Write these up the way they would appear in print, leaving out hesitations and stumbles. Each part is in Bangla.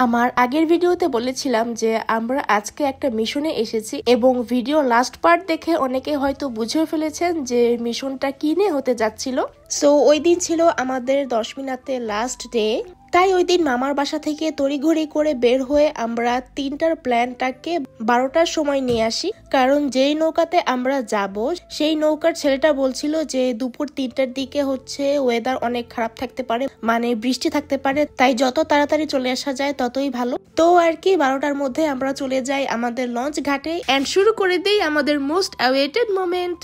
আমার আগের ভিডিওতে বলেছিলাম যে আমরা আজকে একটা মিশনে এসেছি এবং ভিডিও লাস্ট পার্ট দেখে অনেকে হয়তো বুঝে ফেলেছেন যে মিশনটা কি নিয়ে হতে যাচ্ছিল। সো ওই দিন ছিল আমাদের 10 মিনিটে লাস্ট ডে। তাই ওই দিন মামার বাসা থেকে তড়িঘড়ি করে বের হয়ে আমরা 3টার প্ল্যানটাকে 12টার সময় নিয়ে আসি, কারণ যেই নৌকাতে আমরা যাব সেই নৌকার ছেলেটা বলছিল যে দুপুর 3টার দিকে হচ্ছে ওয়েদার অনেক খারাপ থাকতে পারে, মানে বৃষ্টি থাকতে পারে, তাই যত তাড়াতাড়ি চলে আসা যায় ততই ভালো। তো আর কি 12টার মধ্যে আমরা চলে যাই আমাদের লঞ্চ ঘাটে এন্ড শুরু করে দেই আমাদের মোস্ট অ্যাওয়েটেড মোমেন্ট।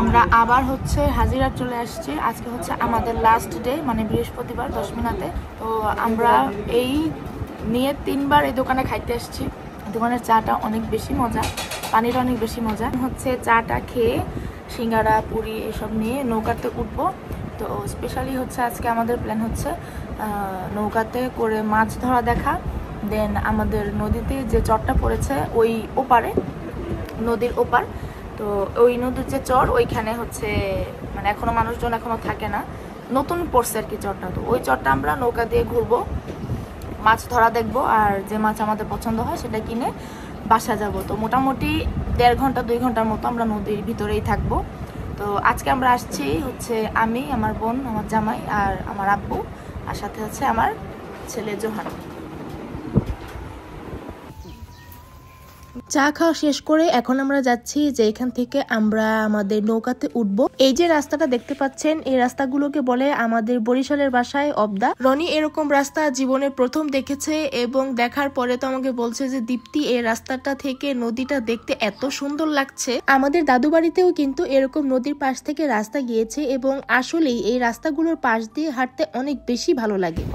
আমরা আবার হচ্ছে হাজিরা চলে আসছি। আজকে হচ্ছে আমাদের লাস্ট ডে, মানে বৃহস্পতিবার 10 মিনিটে। তো আমরা এই নিয়ে 3বার এই দোকানে খাইতে আসছি। দোকানের চাটা অনেক বেশি মজা, পানিটা অনেক বেশি মজা। হচ্ছে চাটা খেয়ে সিঙ্গারা পুরি এসব নিয়ে নৌকাতে উঠবো। তো স্পেশালি হচ্ছে আজকে আমাদের প্ল্যান হচ্ছে নৌকাতে করে মাছ ধরা দেখা, দেন আমাদের নদীতে যে চরটা পড়েছে ওই ওপারে, নদীর ওপার, তো ওই নদীর যে চর ওইখানে হচ্ছে মানে এখনো মানুষজন এখনো থাকে না, নতুন পড়ছে আর কি চরটা। তো ওই চরটা আমরা নৌকা দিয়ে ঘুরবো, মাছ ধরা দেখবো, আর যে মাছ আমাদের পছন্দ হয় সেটা কিনে বাসা যাব। তো মোটামুটি 1.5 ঘন্টা 2 ঘন্টার মতো আমরা নদীর ভিতরেই থাকবো। তো আজকে আমরা আসছি হচ্ছে আমি, আমার বোন, আমার জামাই আর আমার আব্বু, আর সাথে হচ্ছে আমার ছেলে জোহান। চা খাওয়া শেষ করে এখন আমরা যাচ্ছি যে এখান থেকে আমরা আমাদের নৌকাতে উঠবো। এই যে রাস্তাটা দেখতে পাচ্ছেন, এই রাস্তাগুলোকে বলে আমাদের বরিশালের ভাষায় অবদা। রনি এরকম রাস্তা জীবনে প্রথম দেখেছে এবং দেখার পরে তো আমাকে বলছে যে দীপ্তি এই রাস্তাটা থেকে নদীটা দেখতে এত সুন্দর লাগছে। আমাদের দাদু বাড়িতেও কিন্তু এরকম নদীর পাশ থেকে রাস্তা গিয়েছে এবং আসলেই এই রাস্তাগুলোর পাশ দিয়ে হাঁটতে অনেক বেশি ভালো লাগে।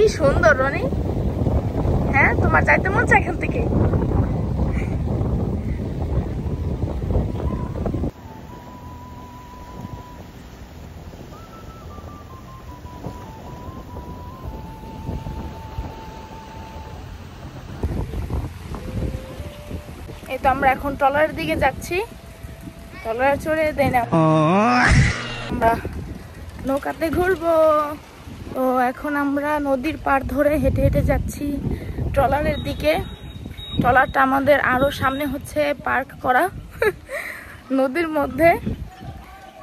কি সুন্দর রনি, হ্যাঁ তোমার যাইতে মন চায় এখান থেকে? এই তো আমরা এখন ট্রলারের দিকে যাচ্ছি, ট্রলার চড়ে দেয় না আমরা নৌকাতে ঘুরবো। তো এখন আমরা নদীর পাড় ধরে হেঁটে হেঁটে যাচ্ছি ট্রলারের দিকে। ট্রলারটা আমাদের আরো সামনে হচ্ছে পার্ক করা নদীর মধ্যে,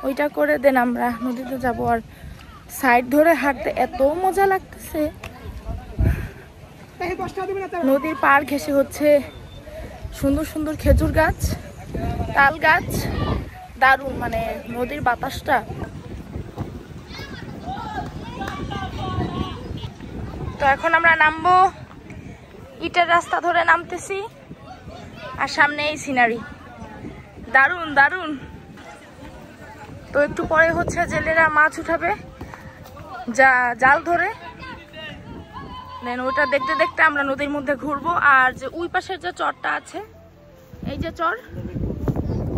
ওইটা করে দেন আমরা নদীতে যাব। আর সাইড ধরে হাঁটতে এত মজা লাগতেছে, নদীর পাড় ঘেঁষে হচ্ছে সুন্দর সুন্দর খেজুর গাছ, তাল গাছ, দারুণ, মানে নদীর বাতাসটা। তো এখন আমরা নামবো, ইটের রাস্তা ধরে নামতেছি, আর সামনে এই সিনারি, দারুণ দারুণ। তো একটু পরে হচ্ছে জেলেরা মাছ উঠাবে জাল ধরে, দেন ওটা দেখতে দেখতে আমরা নদীর মধ্যে ঘুরবো। আর যে ওই পাশের যে চরটা আছে, এই যে চর,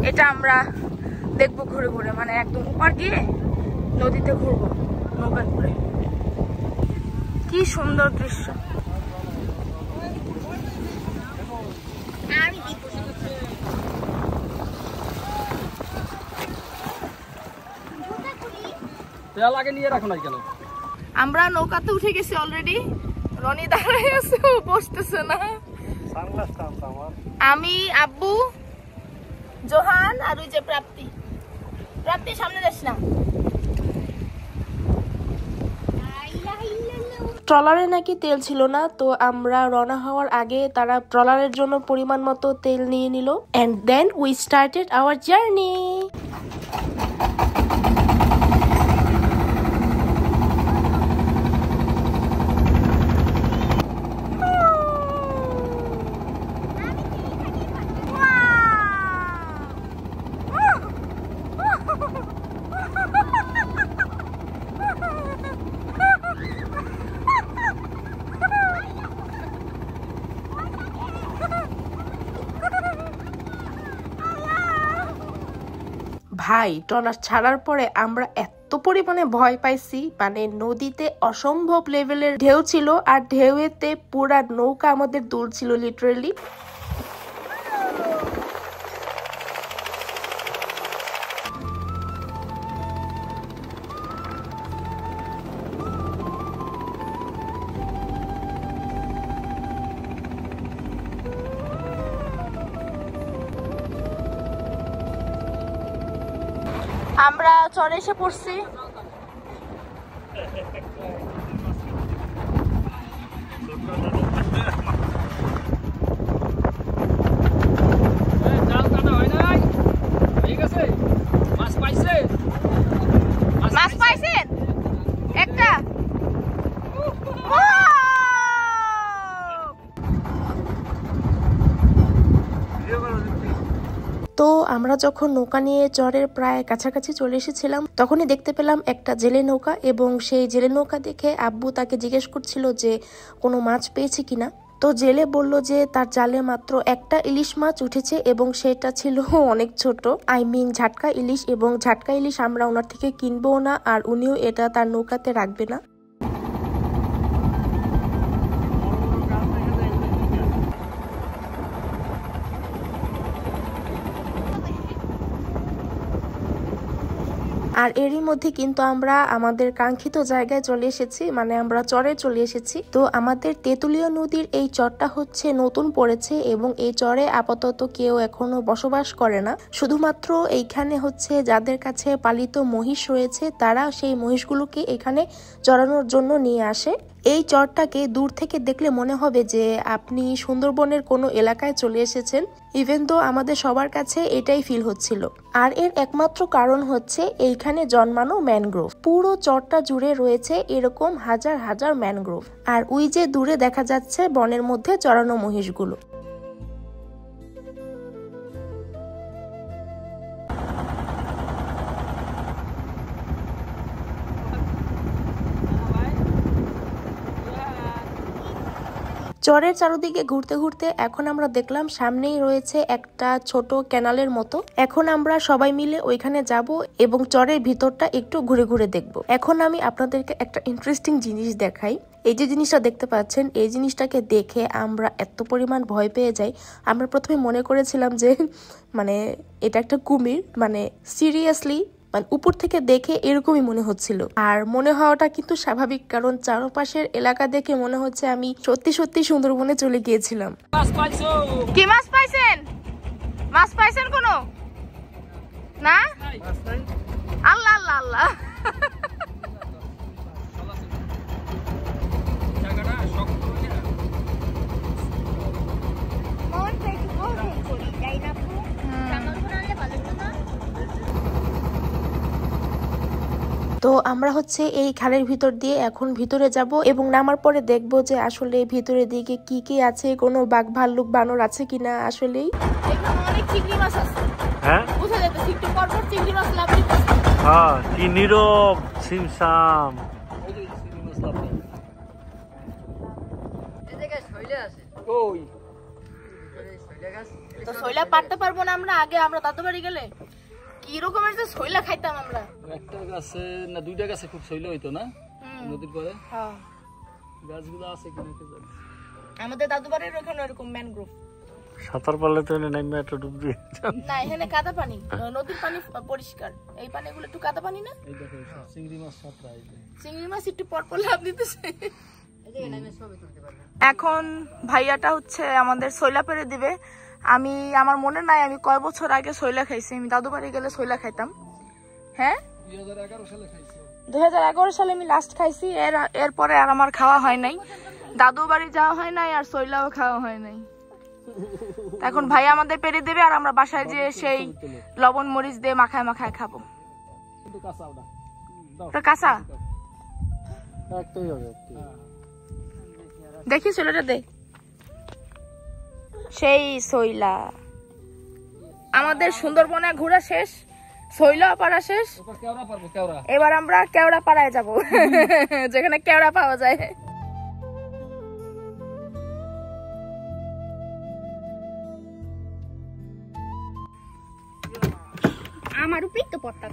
এটা আমরা দেখবো ঘুরে ঘুরে, মানে একদম উপর গিয়ে নদীতে ঘুরবো নৌকা ঘুরে। কি সুন্দর দৃশ্য। আমরা নৌকাতে উঠে গেছি অলরেডি, রনি দাঁড়ায় আছে, বসতেছে না। আমি, আব্বু, জোহান আর ওই যে প্রাপ্তি। প্রাপ্তি সামনে যাস না। ট্রলারে নাকি তেল ছিল না, তো আমরা রওনা হওয়ার আগে তারা ট্রলারের জন্য পরিমাণ মতো তেল নিয়ে নিল, and then we started our journey. ভাই ট্রলার ছাড়ার পরে আমরা এত পরিমাণে ভয় পাইছি, মানে নদীতে অসম্ভব লেভেলের ঢেউ ছিল, আর ঢেউতে পুরা নৌকা আমাদের দুলছিল লিটারেলি। আমরা চরে এসে পড়ছি। মাছ পাইছেন একটা? তো আমরা যখন নৌকা নিয়ে চরের প্রায় কাছাকাছি চলে এসেছিলাম তখনই দেখতে পেলাম একটা জেলে নৌকা, এবং সেই জেলে নৌকা দেখে আব্বু তাকে জিজ্ঞেস করছিল যে কোনো মাছ পেয়েছে কিনা। তো জেলে বলল যে তার জালে মাত্র একটা ইলিশ মাছ উঠেছে এবং সেটা ছিল অনেক ছোট, ঝাটকা ইলিশ, এবং ঝাটকা ইলিশ আমরা ওনার থেকে কিনবো না, আর উনিও এটা তার নৌকাতে রাখবে না। আর এরই মধ্যে কিন্তু আমরা আমাদের কাঙ্ক্ষিত জায়গায় চলে এসেছি, মানে আমরা চরে চলে এসেছি। তো আমাদের তেঁতুলিয়া নদীর এই চরটা হচ্ছে নতুন পড়েছে এবং এই চরে আপাতত কেউ এখনো বসবাস করে না। শুধুমাত্র এইখানে হচ্ছে যাদের কাছে পালিত মহিষ রয়েছে তারা সেই মহিষগুলোকে এখানে চরানোর জন্য নিয়ে আসে। এই চরটাকে দূর থেকে দেখলে মনে হবে যে আপনি সুন্দরবনের কোনো এলাকায় চলে এসেছেন, ইভেন তো আমাদের সবার কাছে এটাই ফিল হচ্ছিল। আর এর একমাত্র কারণ হচ্ছে এইখানে জন্মানো ম্যানগ্রোভ। পুরো চরটা জুড়ে রয়েছে এরকম হাজার হাজার ম্যানগ্রোভ, আর ওই যে দূরে দেখা যাচ্ছে বনের মধ্যে চরানো মহিষগুলো। চরের চারদিকে ঘুরতে ঘুরতে এখন আমরা দেখলাম সামনেই রয়েছে একটা ছোট ক্যানালের মতো। এখন আমরা সবাই মিলে ওইখানে যাব এবং চরের ভিতরটা একটু ঘুরে ঘুরে দেখব। এখন আমি আপনাদেরকে একটা ইন্টারেস্টিং জিনিস দেখাই। এই যে জিনিসটা দেখতে পাচ্ছেন, এই জিনিসটাকে দেখে আমরা এত পরিমাণ ভয় পেয়ে যাই। আমরা প্রথমে মনে করেছিলাম যে মানে এটা একটা কুমির, মানে সিরিয়াসলি মানে উপর থেকে দেখে এরকমই মনে হচ্ছিল। আর মনে হওয়াটা কিন্তু স্বাভাবিক, কারণ চারপাশের এলাকা দেখে মনে হচ্ছে আমি সত্যি সত্যি সুন্দরবনে চলে গিয়েছিলাম। কি মাছ পাইছেন? মাছ পাইছেন কোনো? না, আল্লাহ আল্লাহ আল্লাহ। তো আমরা হচ্ছে এই খালের ভিতর দিয়ে এখন ভিতরে যাব এবং নামার পরে দেখব যে আসলে ভিতরের দিকে কি কি আছে, কোনো বাঘ ভাল্লুক বানর আছে কিনা। আসলেই এখানে অনেক চিংড়ি মাছ আছে। হ্যাঁ, বুঝা যাচ্ছে একটু পর পর চিংড়ি মাছ লাফাই। হ্যাঁ, কি নীরব সিমসাম। এই যে চিংড়ি মাছ লাফাই। এই জায়গায় শৈলা আছে। কই? শৈলা গাছ। তো শৈলা পারতে পারবো না আমরা। আগে আমরা দাদু বাড়ি গেলে কি রকমের যে শৈলা খাইতাম আমরা। একটা গাছে না দুইটা গাছে খুব শৈলা হইতো না নদীর পরে। হ্যাঁ, গাছগুলো আছে কিনা কে জানে। আমাদের দাদু বাড়ির ওখানে এরকম ম্যানগ্রোভ। সাঁতার পারলে তো এনে নাইমা একটা ডুব দিয়ে না, এখানে কাদা পানি, নদীর পানি পরিষ্কার, এই পানিগুলো একটু কাদা পানি না। এই দেখো চিংড়ি মাছ সাঁতরা, এই চিংড়ি মাছ একটু পর পর লাফ দিতেছে। এই যে নাইমা সবই তুলতে পারবে। এখন ভাইয়াটা হচ্ছে আমাদের শৈলা পেরে দিবে। আমি আমার মনে নাই আমি কয় বছর আগে শৈলা খাইছি। আমি দাদু বাড়ি গেলে শৈলা খাইতাম। হ্যাঁ, 2011 সালে খাইছি। 2011 সালে আমি লাস্ট খাইছি। এরপরে আর আমার খাওয়া হয় নাই, দাদু বাড়ি যাওয়া হয় নাই, আর শৈলাও খাওয়া হয় নাই। এখন ভাই আমাদের পেরে দেবে আর আমরা বাসায় যে সেই লবণ মরিচ দিয়ে মাখায় মাখায় খাবো। কাঁচা দেখি শৈলাটা দে। সেই শৈলা আমাদের সুন্দরবনে ঘোরা শেষ, শৈলা পাড়া শেষ। এবার আমরা কেওড়া পাড়ায় যাবো, যেখানে কেওড়া পাওয়া যায়। আমার উপরেই তো পড়তা।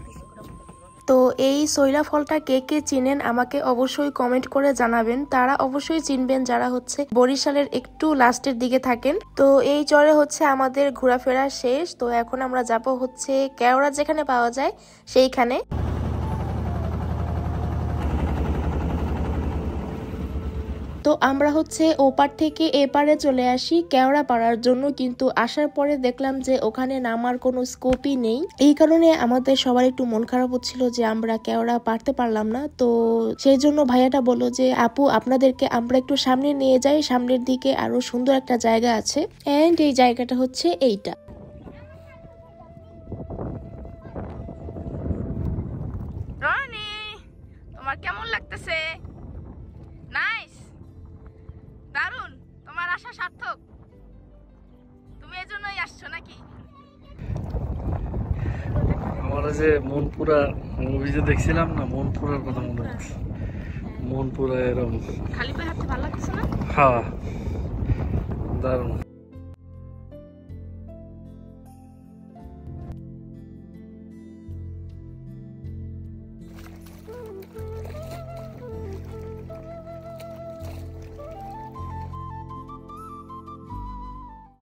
তো এই শৈলা ফলটা কে কে চিনেন আমাকে অবশ্যই কমেন্ট করে জানাবেন। তারা অবশ্যই চিনবেন যারা হচ্ছে বরিশালের একটু লাস্টের দিকে থাকেন। তো এই চরে হচ্ছে আমাদের ঘোরাফেরা শেষ। তো এখন আমরা যাব হচ্ছে কেওড়া যেখানে পাওয়া যায় সেইখানে। তো আমরা হচ্ছে ওপার থেকে এপারে চলে আসি কেওড়া পাড়ার জন্য, কিন্তু আসার পরে দেখলাম যে ওখানে নামার কোনো স্কোপই নেই। এই কারণে আমাদের সবার একটু মন খারাপ হচ্ছিল যে আমরা কেওড়া পারতে পারলাম না। তো সেই জন্য ভাইয়াটা বললো যে আপু আপনাদেরকে আমরা একটু সামনে নিয়ে যাই, সামনের দিকে আরো সুন্দর একটা জায়গা আছে। এন্ড এই জায়গাটা হচ্ছে এইটা। রনি, তোমার কেমন লাগতেছে? নাইস, দারুন, তোমার আশা সার্থক। তুমি এজন্যই আসছো নাকি? আমার যে মনপুরা মুভি যে দেখছিলাম না, মনপুরার কথা মনে হচ্ছে। মনপুরা এরকম খালি পায়ে হাঁটতে ভালো লাগছে না? হ্যাঁ, দারুণ।